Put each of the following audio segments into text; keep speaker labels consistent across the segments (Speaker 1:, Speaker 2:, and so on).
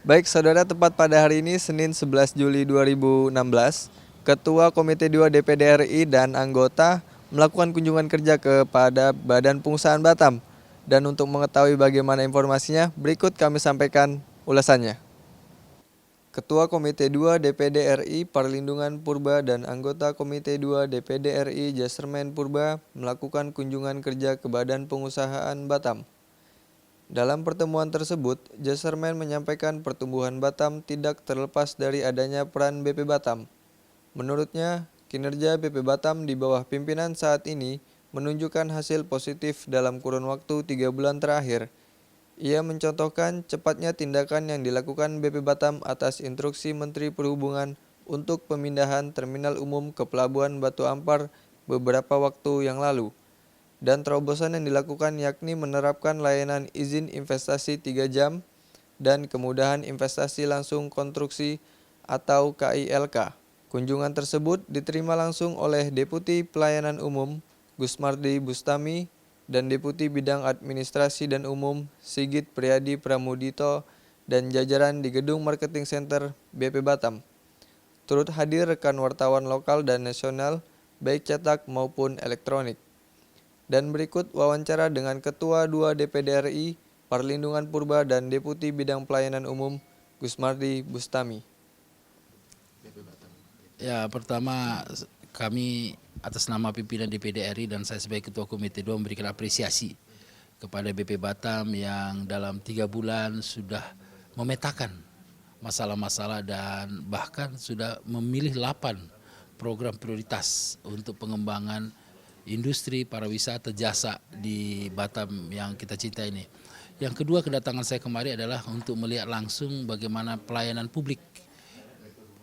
Speaker 1: Baik, saudara, tepat pada hari ini, Senin 11 Juli 2016, Ketua Komite 2 DPD RI dan anggota melakukan kunjungan kerja kepada Badan Pengusahaan Batam. Dan untuk mengetahui bagaimana informasinya, berikut kami sampaikan ulasannya. Ketua Komite 2 DPD RI Perlindungan Purba dan anggota Komite 2 DPD RI Jasermen Purba melakukan kunjungan kerja ke Badan Pengusahaan Batam. Dalam pertemuan tersebut, Jasermen menyampaikan pertumbuhan Batam tidak terlepas dari adanya peran BP Batam. Menurutnya, kinerja BP Batam di bawah pimpinan saat ini menunjukkan hasil positif dalam kurun waktu 3 bulan terakhir. Ia mencontohkan cepatnya tindakan yang dilakukan BP Batam atas instruksi Menteri Perhubungan untuk pemindahan terminal umum ke Pelabuhan Batu Ampar beberapa waktu yang lalu. Dan terobosan yang dilakukan yakni menerapkan layanan izin investasi 3 jam dan kemudahan investasi langsung konstruksi atau KILK. Kunjungan tersebut diterima langsung oleh Deputi Pelayanan Umum Gusmardi Bustami dan Deputi Bidang Administrasi dan Umum Sigit Priadi Pramudito dan jajaran di Gedung Marketing Center BP Batam. Turut hadir rekan wartawan lokal dan nasional baik cetak maupun elektronik. Dan berikut wawancara dengan Ketua 2 DPD RI, Perlindungan Purba dan Deputi Bidang Pelayanan Umum, Gusmardi Bustami.
Speaker 2: Ya, pertama kami atas nama pimpinan DPD RI dan saya sebagai Ketua Komite 2 memberikan apresiasi kepada BP Batam yang dalam 3 bulan sudah memetakan masalah-masalah dan bahkan sudah memilih 8 program prioritas untuk pengembangan industri pariwisata jasa di Batam yang kita cintai ini. Yang kedua, kedatangan saya kemari adalah untuk melihat langsung bagaimana pelayanan publik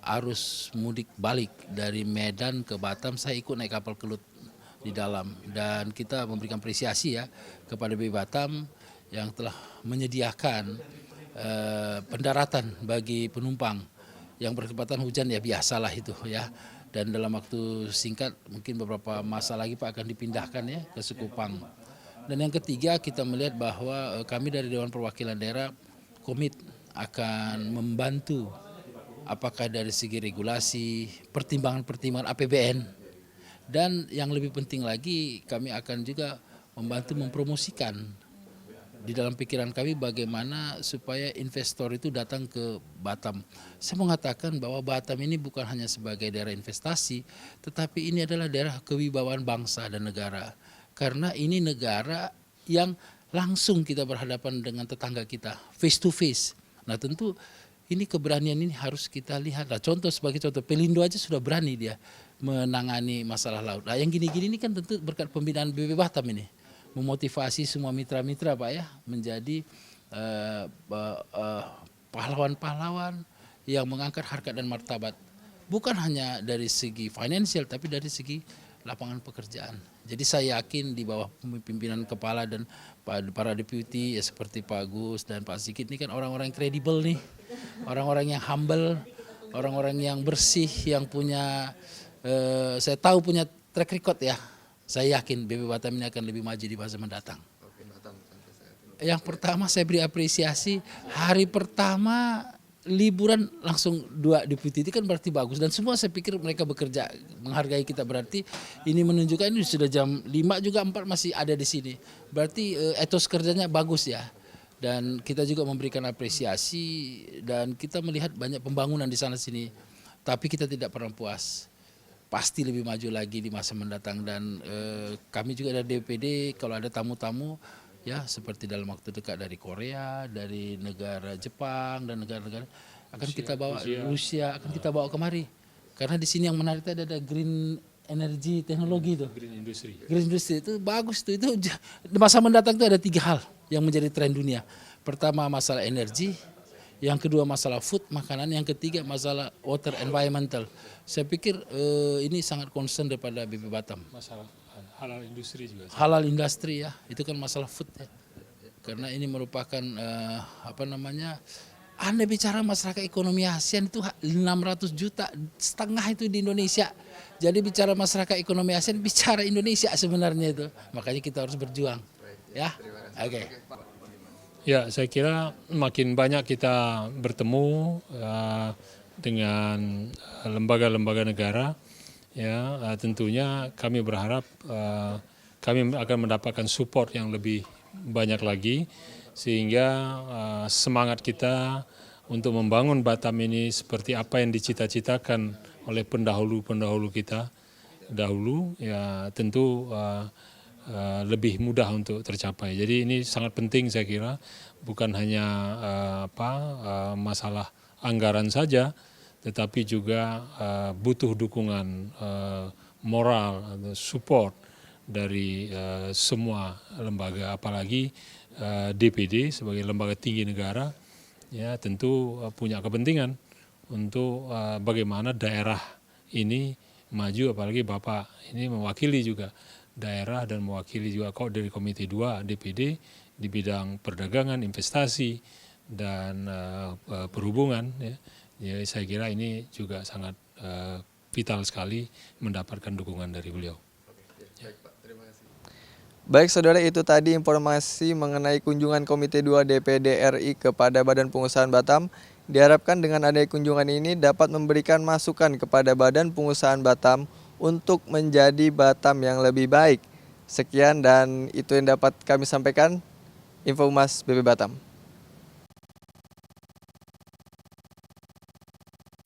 Speaker 2: arus mudik balik dari Medan ke Batam. Saya ikut naik kapal kelut di dalam dan kita memberikan apresiasi ya kepada BP Batam yang telah menyediakan pendaratan bagi penumpang yang berkesempatan hujan ya biasalah itu ya. Dan dalam waktu singkat mungkin beberapa masa lagi Pak akan dipindahkan ya ke Sekupang. Dan yang ketiga, kita melihat bahwa kami dari Dewan Perwakilan Daerah komit akan membantu apakah dari segi regulasi, pertimbangan-pertimbangan APBN, dan yang lebih penting lagi kami akan juga membantu mempromosikan di dalam pikiran kami bagaimana supaya investor itu datang ke Batam. Saya mengatakan bahwa Batam ini bukan hanya sebagai daerah investasi, tetapi ini adalah daerah kewibawaan bangsa dan negara. Karena ini negara yang langsung kita berhadapan dengan tetangga kita, face to face. Nah tentu ini keberanian ini harus kita lihat. Nah, sebagai contoh, Pelindo aja sudah berani dia menangani masalah laut. Nah yang gini-gini ini kan tentu berkat pembinaan BP Batam ini. Memotivasi semua mitra-mitra Pak ya menjadi pahlawan-pahlawan yang mengangkat harkat dan martabat bukan hanya dari segi finansial tapi dari segi lapangan pekerjaan. Jadi saya yakin di bawah pimpinan kepala dan para deputi ya seperti Pak Gus dan Pak Sigit ini kan orang-orang yang kredibel nih, orang-orang yang humble, orang-orang yang bersih, yang punya saya tahu punya track record ya. Saya yakin BP Batam ini akan lebih maju di masa mendatang. Yang pertama saya beri apresiasi, hari pertama liburan langsung 2 deputi itu kan berarti bagus. Dan semua saya pikir mereka bekerja, menghargai kita, berarti ini menunjukkan ini sudah jam 5 juga 4 masih ada di sini. Berarti etos kerjanya bagus ya. Dan kita juga memberikan apresiasi dan kita melihat banyak pembangunan di sana sini. Tapi kita tidak pernah puas. Pasti lebih maju lagi di masa mendatang dan kami juga dari DPD kalau ada tamu-tamu ya seperti dalam waktu dekat dari Korea, dari negara Jepang dan negara-negara akan kita bawa Rusia akan kita bawa kemari karena di sini yang menarik ada green energy teknologi itu. Green industry itu bagus tuh itu di masa mendatang itu ada 3 hal yang menjadi tren dunia. Pertama masalah energi. Yang kedua masalah food, makanan. Yang ketiga masalah water environmental. Saya pikir ini sangat concern daripada BP Batam.
Speaker 3: Masalah halal industri juga.
Speaker 2: Halal industri ya, itu kan masalah food ya. Karena ini merupakan Anda bicara masyarakat ekonomi ASEAN itu 600 juta, setengah itu di Indonesia. Jadi bicara masyarakat ekonomi ASEAN, bicara Indonesia sebenarnya itu. Makanya kita harus berjuang. Ya, oke.
Speaker 3: Ya, saya kira makin banyak kita bertemu dengan lembaga-lembaga negara, ya tentunya kami berharap kami akan mendapatkan support yang lebih banyak lagi, sehingga semangat kita untuk membangun Batam ini seperti apa yang dicita-citakan oleh pendahulu-pendahulu kita dahulu, ya tentu lebih mudah untuk tercapai. Jadi ini sangat penting saya kira, bukan hanya masalah anggaran saja, tetapi juga butuh dukungan moral atau support dari semua lembaga, apalagi DPD sebagai lembaga tinggi negara, ya tentu punya kepentingan untuk bagaimana daerah ini maju, apalagi Bapak ini mewakili juga daerah dan mewakili juga kok dari Komite 2 DPD di bidang perdagangan, investasi, dan perhubungan. Ya. Jadi saya kira ini juga sangat vital sekali mendapatkan dukungan dari beliau.
Speaker 1: Baik saudara, itu tadi informasi mengenai kunjungan Komite 2 DPD RI kepada Badan Pengusahaan Batam. Diharapkan dengan adanya kunjungan ini dapat memberikan masukan kepada Badan Pengusahaan Batam untuk menjadi Batam yang lebih baik. Sekian dan itu yang dapat kami sampaikan. Info Humas BP Batam.